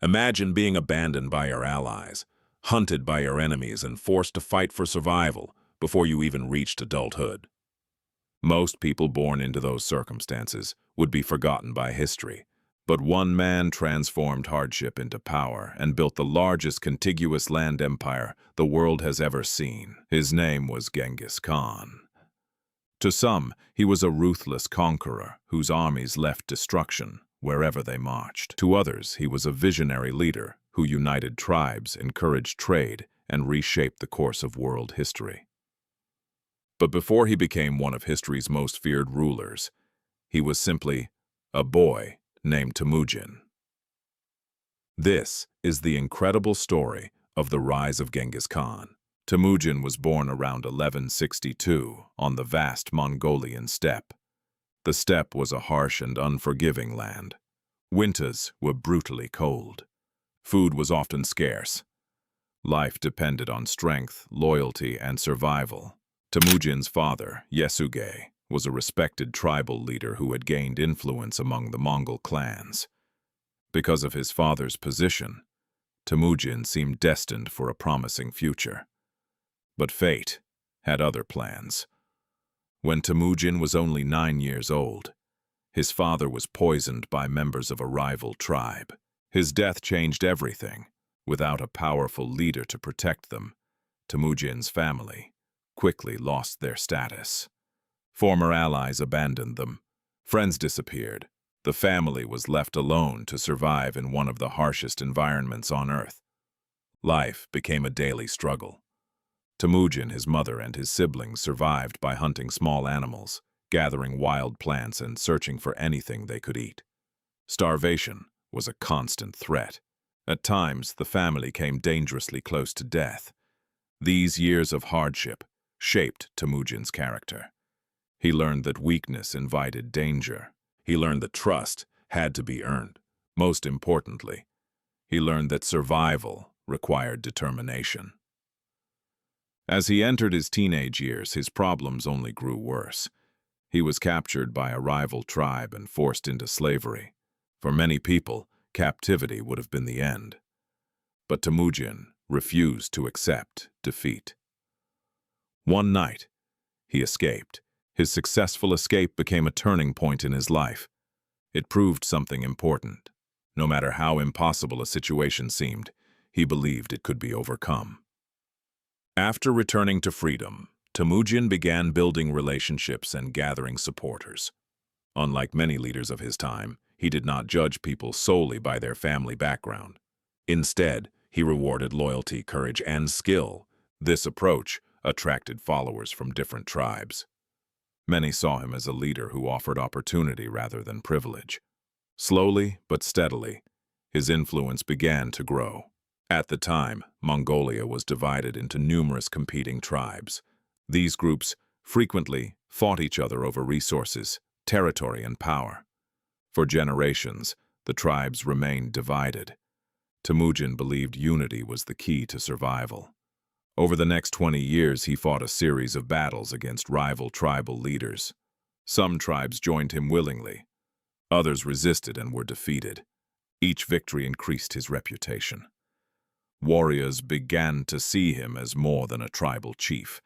Imagine being abandoned by your allies, hunted by your enemies, and forced to fight for survival before you even reached adulthood. Most people born into those circumstances would be forgotten by history, but one man transformed hardship into power and built the largest contiguous land empire the world has ever seen. His name was Genghis Khan. To some, he was a ruthless conqueror whose armies left destruction wherever they marched. To others, he was a visionary leader who united tribes, encouraged trade, and reshaped the course of world history. But before he became one of history's most feared rulers, he was simply a boy named Temujin. This is the incredible story of the rise of Genghis Khan. Temujin was born around 1162 on the vast Mongolian steppe. The steppe was a harsh and unforgiving land. Winters were brutally cold. Food was often scarce. Life depended on strength, loyalty, and survival. Temujin's father, Yesugei, was a respected tribal leader who had gained influence among the Mongol clans. Because of his father's position, Temujin seemed destined for a promising future. But fate had other plans. When Temujin was only 9 years old, his father was poisoned by members of a rival tribe. His death changed everything. Without a powerful leader to protect them, Temujin's family quickly lost their status. Former allies abandoned them. Friends disappeared. The family was left alone to survive in one of the harshest environments on Earth. Life became a daily struggle. Temujin, his mother, and his siblings survived by hunting small animals, gathering wild plants, and searching for anything they could eat. Starvation was a constant threat. At times, the family came dangerously close to death. These years of hardship shaped Temujin's character. He learned that weakness invited danger. He learned that trust had to be earned. Most importantly, he learned that survival required determination. As he entered his teenage years, his problems only grew worse. He was captured by a rival tribe and forced into slavery. For many people, captivity would have been the end. But Temujin refused to accept defeat. One night, he escaped. His successful escape became a turning point in his life. It proved something important. No matter how impossible a situation seemed, he believed it could be overcome. After returning to freedom, Temujin began building relationships and gathering supporters. Unlike many leaders of his time, he did not judge people solely by their family background. Instead, he rewarded loyalty, courage, and skill. This approach attracted followers from different tribes. Many saw him as a leader who offered opportunity rather than privilege. Slowly but steadily, his influence began to grow. At the time, Mongolia was divided into numerous competing tribes. These groups frequently fought each other over resources, territory, and power. For generations, the tribes remained divided. Temujin believed unity was the key to survival. Over the next 20 years, he fought a series of battles against rival tribal leaders. Some tribes joined him willingly. Others resisted and were defeated. Each victory increased his reputation. Warriors began to see him as more than a tribal chief.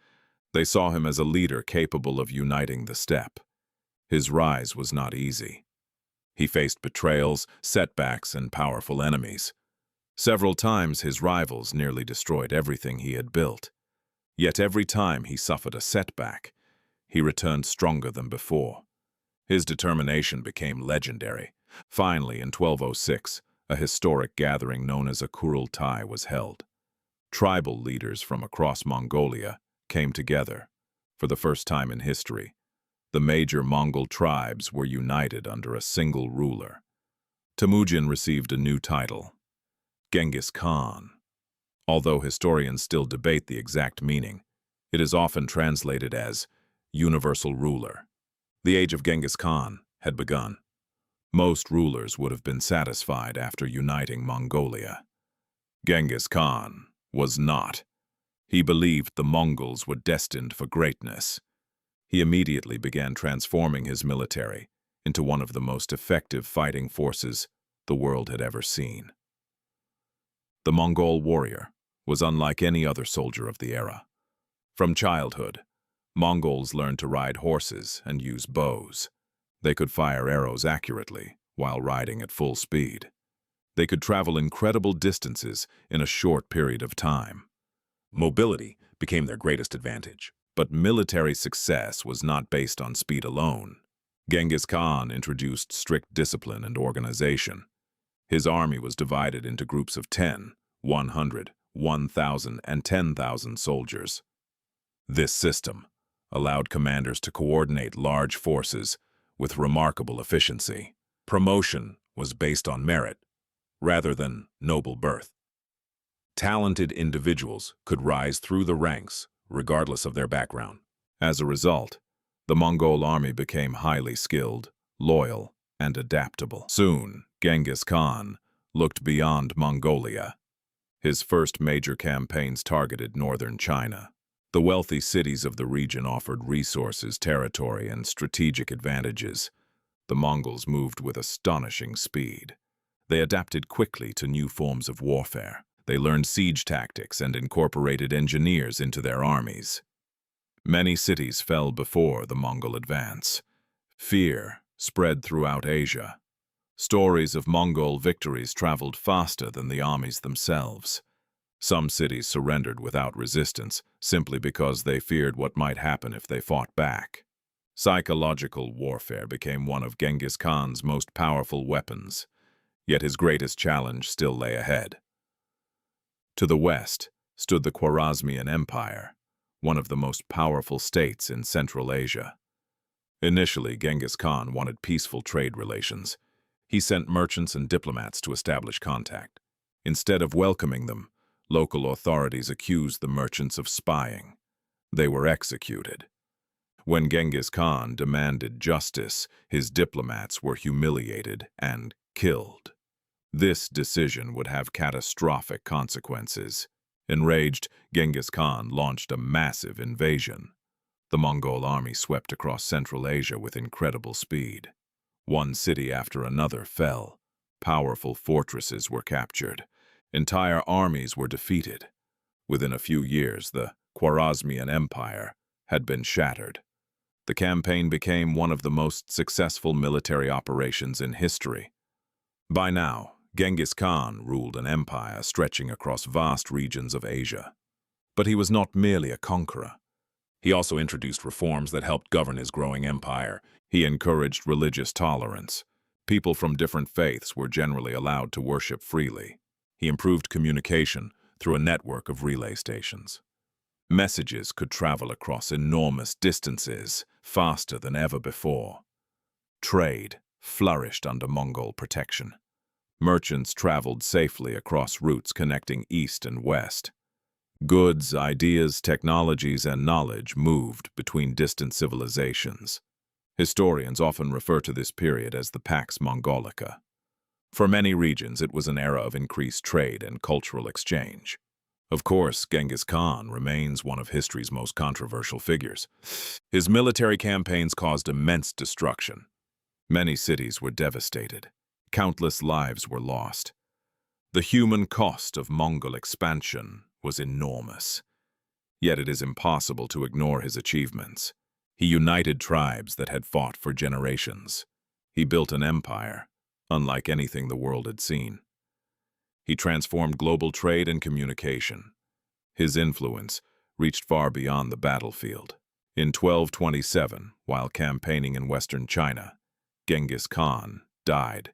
They saw him as a leader capable of uniting the steppe. His rise was not easy. He faced betrayals, setbacks, and powerful enemies. Several times his rivals nearly destroyed everything he had built. Yet every time he suffered a setback, he returned stronger than before. His determination became legendary. Finally, in 1206, a historic gathering known as a Kurultai was held. Tribal leaders from across Mongolia came together. For the first time in history, the major Mongol tribes were united under a single ruler. Temujin received a new title, Genghis Khan. Although historians still debate the exact meaning, it is often translated as universal ruler. The age of Genghis Khan had begun. Most rulers would have been satisfied after uniting Mongolia. Genghis Khan was not. He believed the Mongols were destined for greatness. He immediately began transforming his military into one of the most effective fighting forces the world had ever seen. The Mongol warrior was unlike any other soldier of the era. From childhood, Mongols learned to ride horses and use bows. They could fire arrows accurately while riding at full speed. They could travel incredible distances in a short period of time. Mobility became their greatest advantage. But military success was not based on speed alone. Genghis Khan introduced strict discipline and organization. His army was divided into groups of 10, 100, 1,000, and 10,000 soldiers. This system allowed commanders to coordinate large forces with remarkable efficiency. Promotion was based on merit rather than noble birth. Talented individuals could rise through the ranks regardless of their background. As a result, the Mongol army became highly skilled, loyal, and adaptable. Soon, Genghis Khan looked beyond Mongolia. His first major campaigns targeted northern China. The wealthy cities of the region offered resources, territory, and strategic advantages. The Mongols moved with astonishing speed. They adapted quickly to new forms of warfare. They learned siege tactics and incorporated engineers into their armies. Many cities fell before the Mongol advance. Fear spread throughout Asia. Stories of Mongol victories traveled faster than the armies themselves. Some cities surrendered without resistance, simply because they feared what might happen if they fought back. Psychological warfare became one of Genghis Khan's most powerful weapons, yet his greatest challenge still lay ahead. To the west stood the Khwarezmian Empire, one of the most powerful states in Central Asia. Initially, Genghis Khan wanted peaceful trade relations. He sent merchants and diplomats to establish contact. Instead of welcoming them, local authorities accused the merchants of spying. They were executed. When Genghis Khan demanded justice, his diplomats were humiliated and killed. This decision would have catastrophic consequences. Enraged, Genghis Khan launched a massive invasion. The Mongol army swept across Central Asia with incredible speed. One city after another fell. Powerful fortresses were captured. Entire armies were defeated. Within a few years, the Khwarezmian Empire had been shattered. The campaign became one of the most successful military operations in history. By now, Genghis Khan ruled an empire stretching across vast regions of Asia. But he was not merely a conqueror. He also introduced reforms that helped govern his growing empire. He encouraged religious tolerance. People from different faiths were generally allowed to worship freely. He improved communication through a network of relay stations. Messages could travel across enormous distances faster than ever before. Trade flourished under Mongol protection. Merchants traveled safely across routes connecting east and west. Goods, ideas, technologies, and knowledge moved between distant civilizations. Historians often refer to this period as the Pax Mongolica. For many regions, it was an era of increased trade and cultural exchange. Of course, Genghis Khan remains one of history's most controversial figures. His military campaigns caused immense destruction. Many cities were devastated. Countless lives were lost. The human cost of Mongol expansion was enormous. Yet it is impossible to ignore his achievements. He united tribes that had fought for generations. He built an empire, unlike anything the world had seen. He transformed global trade and communication. His influence reached far beyond the battlefield. In 1227, while campaigning in western China, Genghis Khan died.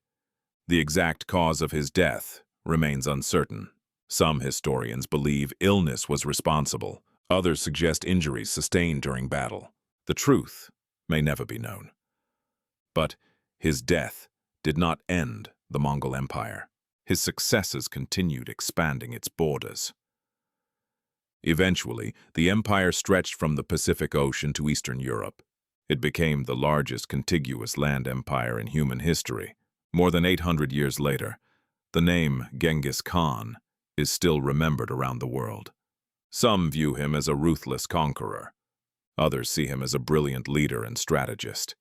The exact cause of his death remains uncertain. Some historians believe illness was responsible. Others suggest injuries sustained during battle. The truth may never be known. But his death did not end the Mongol Empire. His successes continued expanding its borders. Eventually, the empire stretched from the Pacific Ocean to Eastern Europe. It became the largest contiguous land empire in human history. More than 800 years later, the name Genghis Khan is still remembered around the world. Some view him as a ruthless conqueror. Others see him as a brilliant leader and strategist.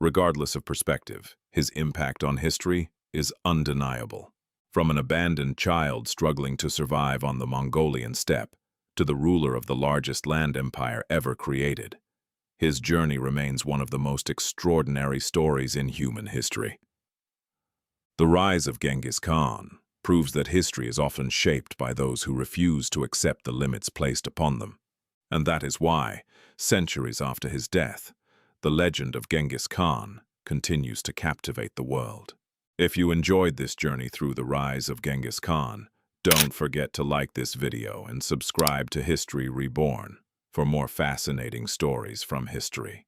Regardless of perspective, his impact on history is undeniable. From an abandoned child struggling to survive on the Mongolian steppe to the ruler of the largest land empire ever created, his journey remains one of the most extraordinary stories in human history. The rise of Genghis Khan proves that history is often shaped by those who refuse to accept the limits placed upon them. And that is why, centuries after his death, the legend of Genghis Khan continues to captivate the world. If you enjoyed this journey through the rise of Genghis Khan, don't forget to like this video and subscribe to History Reborn for more fascinating stories from history.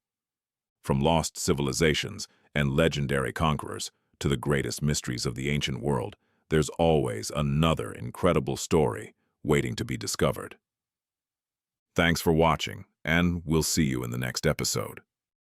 From lost civilizations and legendary conquerors to the greatest mysteries of the ancient world, there's always another incredible story waiting to be discovered. Thanks for watching, and we'll see you in the next episode.